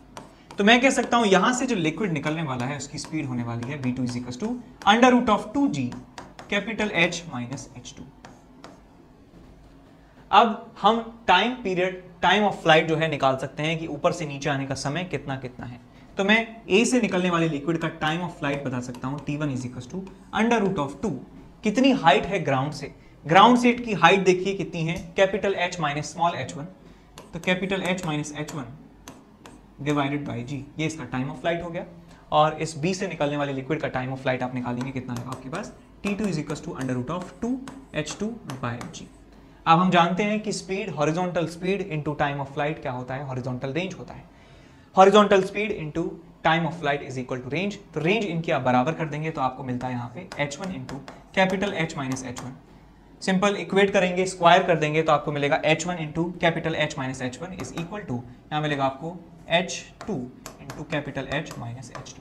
तो मैं कह सकता हूं यहां से जो लिक्विड निकलने वाला है उसकी स्पीड होने वाली है v2 is equal to under root of 2g capital H minus h2। अब हम time period, time of flight जो है निकाल सकते हैं कि ऊपर से नीचे आने का समय कितना कितना है। तो मैं ए से निकलने वाले लिक्विड का टाइम ऑफ फ्लाइट बता सकता हूं, T1 is equal to under root of 2, कितनी हाइट है ग्राउंड से, ग्राउंड से की हाइट देखिए कितनी है, capital H minus small h1, तो capital H minus h1 divided by g, ये इसका टाइम ऑफ फ्लाइट हो गया। और इस B से निकलने वाले लिक्विड का टाइम ऑफ फ्लाइट आप निकालेंगे, कितना है आपके पास, T2 is equal to under root of 2h2 by g। अब हम जानते हैं कि speed, horizontal speed into time of flight क्या होता है, हॉरिजॉन्टल रेंज होता है। Horizontal speed into time of flight is equal to range, तो रेंज इनकी आप बराबर कर देंगे तो आपको मिलता है यहाँ पे h1 into capital H minus h1। Simple equate करेंगे, स्क्वायर कर देंगे तो आपको मिलेगा h1 into capital H minus h1 is equal to, यहाँ मिलेगा आपको h2 into capital H minus h2।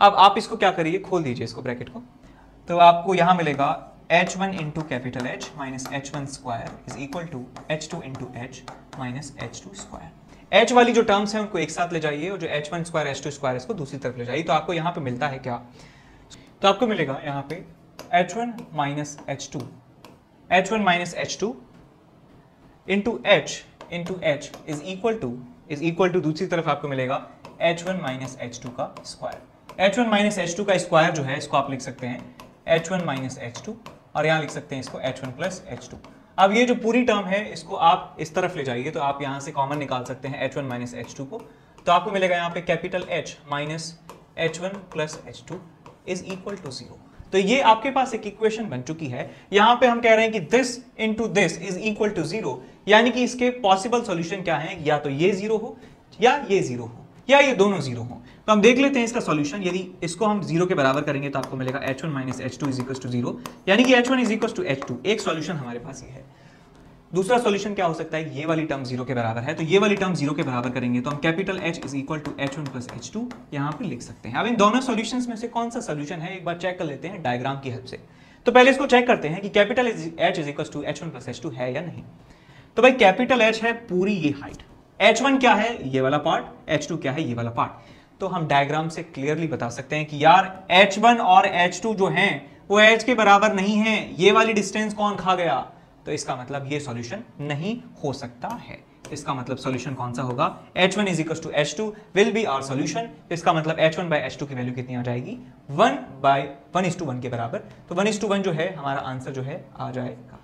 अब आप इसको क्या करिए, खोल दीजिए इसको ब्रैकेट को, तो आपको यहाँ मिलेगा h1 into capital H minus h1 square is equal to h2 into H minus h2 square. h वाली जो टर्म्स हैं उनको एक साथ ले जाइए और जो h1 स्क्वायर h2 स्क्वायर इसको दूसरी तरफ ले जाइए, तो आपको यहाँ पे मिलता है क्या, तो आपको मिलेगा यहाँ पे h1 minus h2, h1 minus h2 into h is equal to दूसरी तरफ आपको मिलेगा h1 माइनस h2 का स्क्वायर। h1 माइनस h2 का स्क्वायर जो है इसको आप लिख सकते हैं h1 माइनस h2 और यहाँ लिख सकते हैं इसको h1 प्लस h2। अब ये जो पूरी टर्म है इसको आप इस तरफ ले जाइए तो आप यहाँ से कॉमन निकाल सकते हैं h1 माइनस h2 को, तो आपको मिलेगा यहाँ पे capital H minus h1 plus h2 is equal to 0। तो ये आपके पास एक इक्वेशन बन चुकी है। यहाँ पे हम कह रहे हैं कि this into this is equal to 0, यानी कि इसके पॉसिबल सॉल्यूशन क्या है, या तो ये 0 हो या ये 0 हो या ये दोनों 0 हो। तो हम देख लेते हैं इसका सॉल्यूशन, यदि इसको हम 0 के बराबर करेंगे तो आपको मिलेगा h1 minus h2 is equal to 0, यानी कि h1 is equal to h2। एक सॉल्यूशन हमारे पास ये है। दूसरा सॉल्यूशन क्या हो सकता है, ये वाली टर्म 0 के बराबर है, तो ये वाली टर्म 0 के बराबर करेंगे तो हम capital H is equal to h1 plus h2 यहाँ पे लिख सकते हैं। अब इन दोनों सॉल्यूशंस में से कौन सा सॉल्यूशन है एक बार चेक कर लेते हैं डायग्राम की हेल्प से। तो पहले इसको चेक करते हैं कि capital H is equal to h1 plus h2 है या नहीं। तो भाई कैपिटल H है पूरी ये हाइट, h1 क्या है ये वाला पार्ट, h2 क्या है ये वाला पार्ट। तो हम डायग्राम से क्लियरली बता सकते हैं कि यार h1 और h2 जो हैं वो h के बराबर नहीं है, ये वाली डिस्टेंस कौन खा गया, तो इसका मतलब ये सॉल्यूशन नहीं हो सकता है। इसका मतलब सॉल्यूशन कौन सा होगा, h1 is equal to h2 will be our solution. इसका मतलब h1 बाय h2 की वैल्यू कितनी आ जाएगी, 1/1:1 के बराबर। तो 1:1 जो है हमारा आंसर जो है आ जाएगा,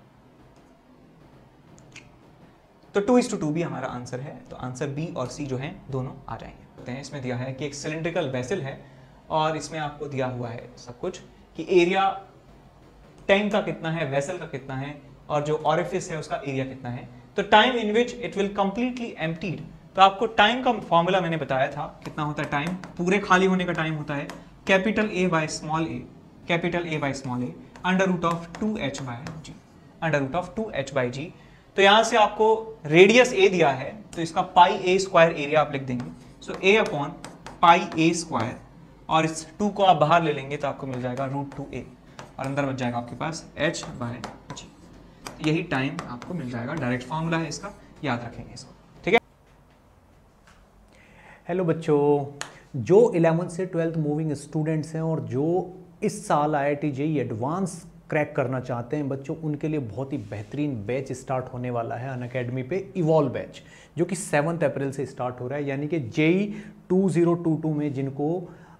तो 2:2 भी हमारा आंसर है। तो आंसर बी और सी जो है दोनों आ जाएंगे। इसमें दिया है कि एक सिलिंड्रिकल वेसल है और इसमें आपको दिया हुआ है सब कुछ कि एरिया टैंक का कितना है, वेसल का कितना है और जो ऑरिफिस है उसका एरिया कितना है। तो time in which it will completely emptied, तो आपको टाइम का फॉर्मूला मैंने बताया था, कितना होता है टाइम, पूरे खाली होने का टाइम होता है capital A by small a, capital A by small a under root of 2h by g, under root of 2h by g। तो यहां से आपको रेडियस a दिया है तो इसका पाई a स्क्वायर एरिया आप लिख देंगे, सो a upon pi a square, और इस 2 को आप बाहर ले लेंगे तो आपको मिल जाएगा √2a और अंदर बच जाएगा आपके पास h बाय g। यही टाइम आपको मिल जाएगा, डायरेक्ट फॉर्मूला है इसका, याद रखेंगे इसको, ठीक है। हेलो बच्चों, जो 11th से 12th मूविंग स्टूडेंट्स हैं और जो इस साल IIT JEE एडवांस क्रैक करना चाहते हैं बच्चों, उनके लिए बहुत ही बेहतरीन बैच स्टार्ट होने वाला है अनअकैडमी पे, इवॉल्व बैच, जो कि 7 अप्रैल से स्टार्ट हो रहा है। यानी कि JEE 2022 में जिनको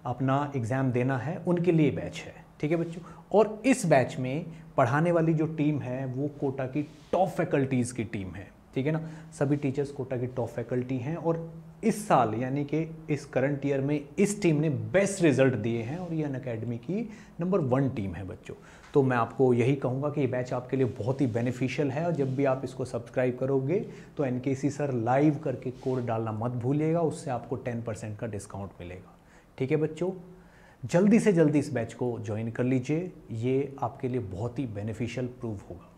अपना एग्ज़ाम देना है उनके लिए बैच है, ठीक है बच्चों। और इस बैच में पढ़ाने वाली जो टीम है वो कोटा की टॉप फैकल्टीज़ की टीम है, ठीक है ना। सभी टीचर्स कोटा की टॉप फैकल्टी हैं और इस साल यानी कि इस करंट ईयर में इस टीम ने बेस्ट रिजल्ट दिए हैं और ये अनअकैडमी की नंबर 1 टीम है बच्चों। तो मैं आपको यही कहूँगा कि ये बैच आपके लिए बहुत ही बेनिफिशियल है और जब भी आप इसको सब्सक्राइब करोगे तो NKC सर लाइव करके कोड डालना मत भूलिएगा, उससे आपको 10% का डिस्काउंट मिलेगा, ठीक है बच्चों। जल्दी से जल्दी इस बैच को ज्वाइन कर लीजिए, ये आपके लिए बहुत ही बेनिफिशियल प्रूव होगा।